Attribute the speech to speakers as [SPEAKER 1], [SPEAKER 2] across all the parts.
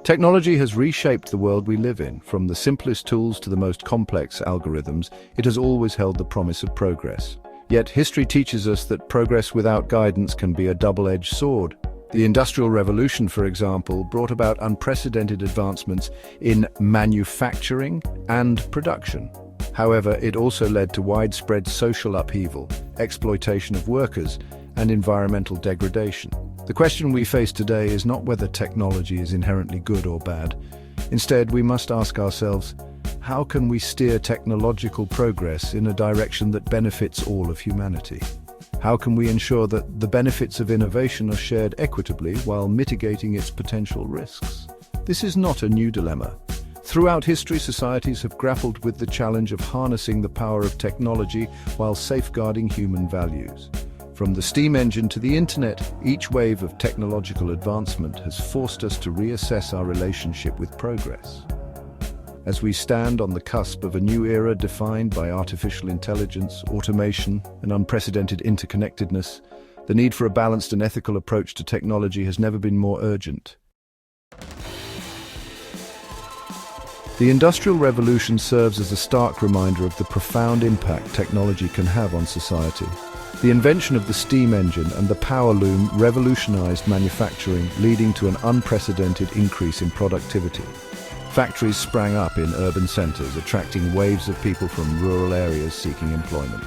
[SPEAKER 1] Technology has reshaped the world we live in. From the simplest tools to the most complex algorithms, it has always held the promise of progress. Yet history teaches us that progress without guidance can be a double-edged sword. The Industrial Revolution, for example, brought about unprecedented advancements in manufacturing and production. However, it also led to widespread social upheaval, exploitation of workers, and environmental degradation. The question we face today is not whether technology is inherently good or bad. Instead, we must ask ourselves, how can we steer technological progress in a direction that benefits all of humanity? How can we ensure that the benefits of innovation are shared equitably while mitigating its potential risks? This is not a new dilemma. Throughout history, societies have grappled with the challenge of harnessing the power of technology while safeguarding human values. From the steam engine to the internet, each wave of technological advancement has forced us to reassess our relationship with progress. As we stand on the cusp of a new era defined by artificial intelligence, automation, and unprecedented interconnectedness, the need for a balanced and ethical approach to technology has never been more urgent. The Industrial Revolution serves as a stark reminder of the profound impact technology can have on society. The invention of the steam engine and the power loom revolutionized manufacturing, leading to an unprecedented increase in productivity. Factories sprang up in urban centers, attracting waves of people from rural areas seeking employment.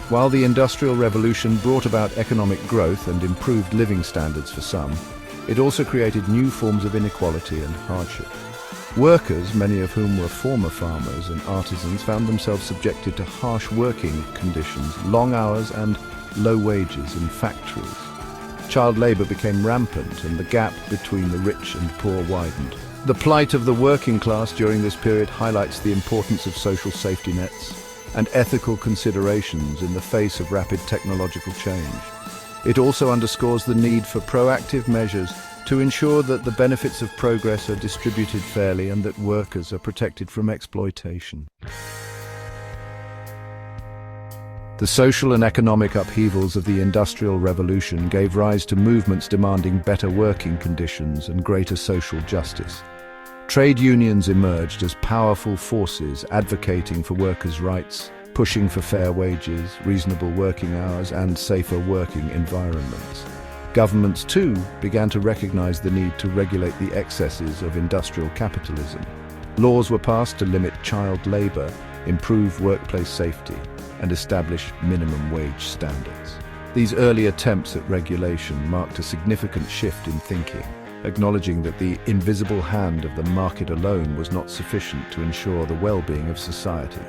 [SPEAKER 1] While the Industrial Revolution brought about economic growth and improved living standards for some, it also created new forms of inequality and hardship. Workers, many of whom were former farmers and artisans, found themselves subjected to harsh working conditions, long hours and low wages in factories. Child labor became rampant and the gap between the rich and poor widened. The plight of the working class during this period highlights the importance of social safety nets and ethical considerations in the face of rapid technological change. It also underscores the need for proactive measures to ensure that the benefits of progress are distributed fairly and that workers are protected from exploitation. The social and economic upheavals of the Industrial Revolution gave rise to movements demanding better working conditions and greater social justice. Trade unions emerged as powerful forces advocating for workers' rights, pushing for fair wages, reasonable working hours, and safer working environments. Governments, too, began to recognize the need to regulate the excesses of industrial capitalism. Laws were passed to limit child labor, improve workplace safety, and establish minimum wage standards. These early attempts at regulation marked a significant shift in thinking, acknowledging that the invisible hand of the market alone was not sufficient to ensure the well-being of society.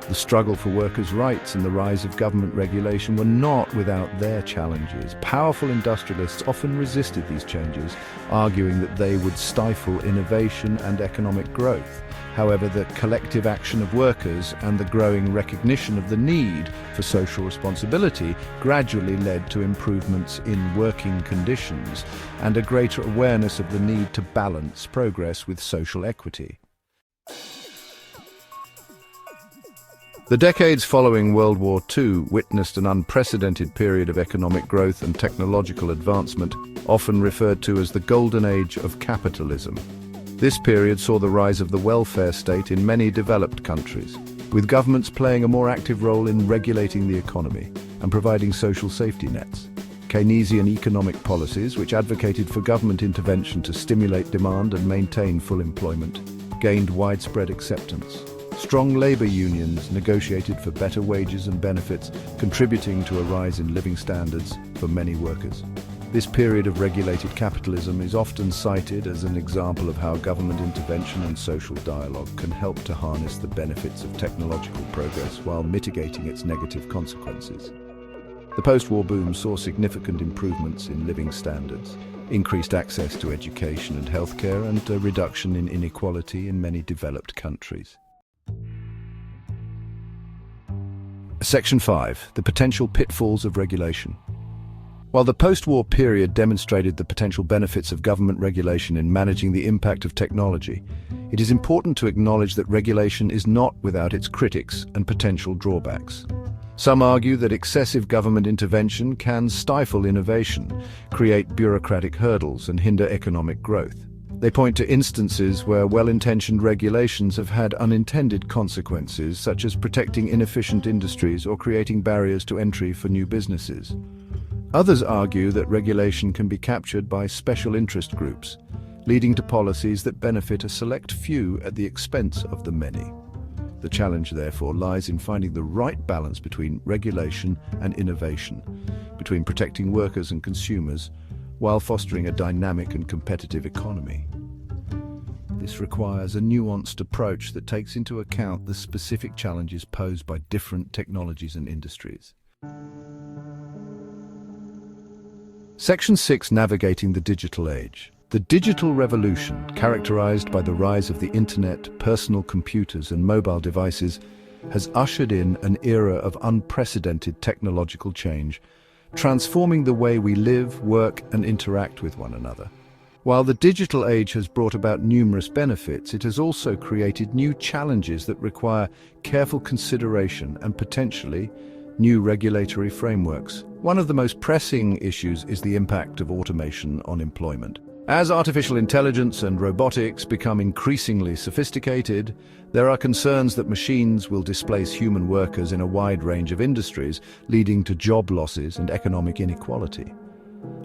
[SPEAKER 1] The struggle for workers' rights and the rise of government regulation were not without their challenges. Powerful industrialists often resisted these changes, arguing that they would stifle innovation and economic growth. However, the collective action of workers and the growing recognition of the need for social responsibility gradually led to improvements in working conditions and a greater awareness of the need to balance progress with social equity. The decades following World War II witnessed an unprecedented period of economic growth and technological advancement, often referred to as the Golden Age of capitalism. This period saw the rise of the welfare state in many developed countries, with governments playing a more active role in regulating the economy and providing social safety nets. Keynesian economic policies, which advocated for government intervention to stimulate demand and maintain full employment, gained widespread acceptance. Strong labor unions negotiated for better wages and benefits, contributing to a rise in living standards for many workers. This period of regulated capitalism is often cited as an example of how government intervention and social dialogue can help to harness the benefits of technological progress while mitigating its negative consequences. The post-war boom saw significant improvements in living standards, increased access to education and healthcare, and a reduction in inequality in many developed countries. Section 5. The potential pitfalls of regulation. While the post-war period demonstrated the potential benefits of government regulation in managing the impact of technology, it is important to acknowledge that regulation is not without its critics and potential drawbacks. Some argue that excessive government intervention can stifle innovation, create bureaucratic hurdles, and hinder economic growth. They point to instances where well-intentioned regulations have had unintended consequences, such as protecting inefficient industries or creating barriers to entry for new businesses. Others argue that regulation can be captured by special interest groups, leading to policies that benefit a select few at the expense of the many. The challenge, therefore, lies in finding the right balance between regulation and innovation, between protecting workers and consumers, while fostering a dynamic and competitive economy. This requires a nuanced approach that takes into account the specific challenges posed by different technologies and industries. Section 6: Navigating the Digital Age. The digital revolution, characterized by the rise of the internet, personal computers, and mobile devices, has ushered in an era of unprecedented technological change, transforming the way we live, work, and interact with one another. While the digital age has brought about numerous benefits, it has also created new challenges that require careful consideration and potentially new regulatory frameworks. One of the most pressing issues is the impact of automation on employment. As artificial intelligence and robotics become increasingly sophisticated, there are concerns that machines will displace human workers in a wide range of industries, leading to job losses and economic inequality.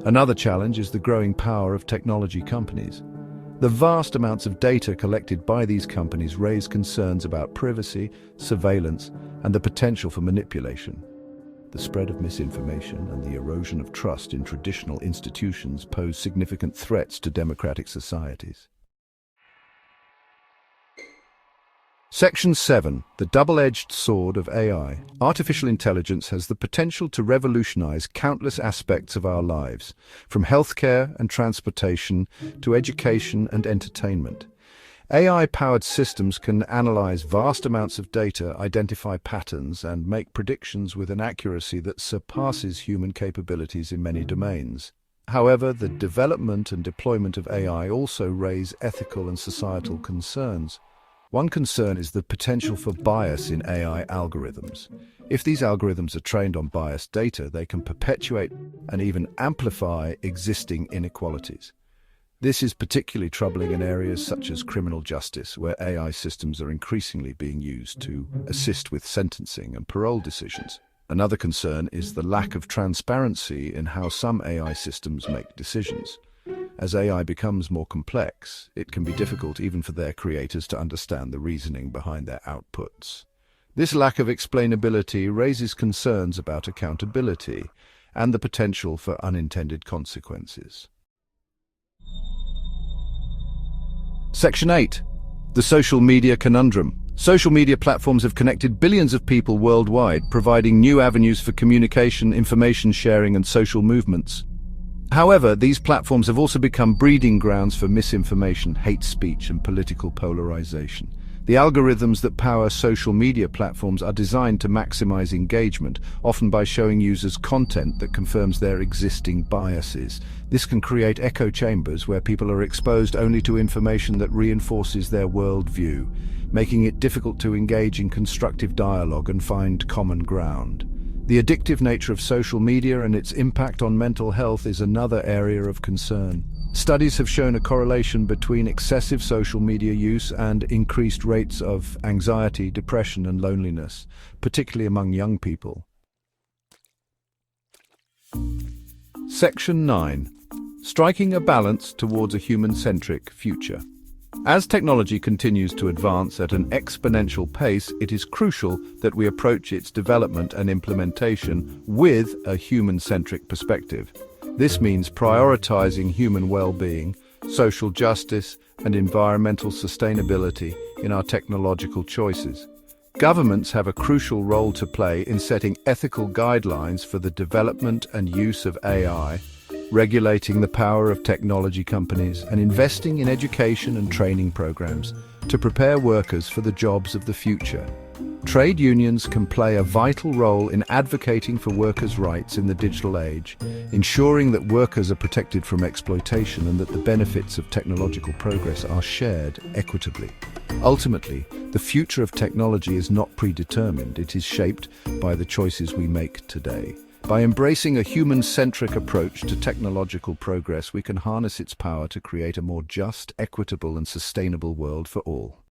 [SPEAKER 1] Another challenge is the growing power of technology companies. The vast amounts of data collected by these companies raise concerns about privacy, surveillance, and the potential for manipulation. The spread of misinformation and the erosion of trust in traditional institutions pose significant threats to democratic societies. Section 7: The Double-Edged Sword of AI. Artificial intelligence has the potential to revolutionize countless aspects of our lives, from healthcare and transportation to education and entertainment. AI-powered systems can analyze vast amounts of data, identify patterns, and make predictions with an accuracy that surpasses human capabilities in many domains. However, the development and deployment of AI also raise ethical and societal concerns. One concern is the potential for bias in AI algorithms. If these algorithms are trained on biased data, they can perpetuate and even amplify existing inequalities. This is particularly troubling in areas such as criminal justice, where AI systems are increasingly being used to assist with sentencing and parole decisions. Another concern is the lack of transparency in how some AI systems make decisions. As AI becomes more complex, it can be difficult even for their creators to understand the reasoning behind their outputs. This lack of explainability raises concerns about accountability and the potential for unintended consequences. Section 8: The Social Media Conundrum. Social media platforms have connected billions of people worldwide, providing new avenues for communication, information sharing, and social movements. However, these platforms have also become breeding grounds for misinformation, hate speech, and political polarization. The algorithms that power social media platforms are designed to maximize engagement, often by showing users content that confirms their existing biases. This can create echo chambers where people are exposed only to information that reinforces their worldview, making it difficult to engage in constructive dialogue and find common ground. The addictive nature of social media and its impact on mental health is another area of concern. Studies have shown a correlation between excessive social media use and increased rates of anxiety, depression, and loneliness, particularly among young people. Section 9: Striking a balance towards a human-centric future. As technology continues to advance at an exponential pace, it is crucial that we approach its development and implementation with a human-centric perspective. This means prioritizing human well-being, social justice, and environmental sustainability in our technological choices. Governments have a crucial role to play in setting ethical guidelines for the development and use of AI, regulating the power of technology companies, and investing in education and training programs to prepare workers for the jobs of the future. Trade unions can play a vital role in advocating for workers' rights in the digital age, ensuring that workers are protected from exploitation and that the benefits of technological progress are shared equitably. Ultimately, the future of technology is not predetermined. It is shaped by the choices we make today. By embracing a human-centric approach to technological progress, we can harness its power to create a more just, equitable and sustainable world for all.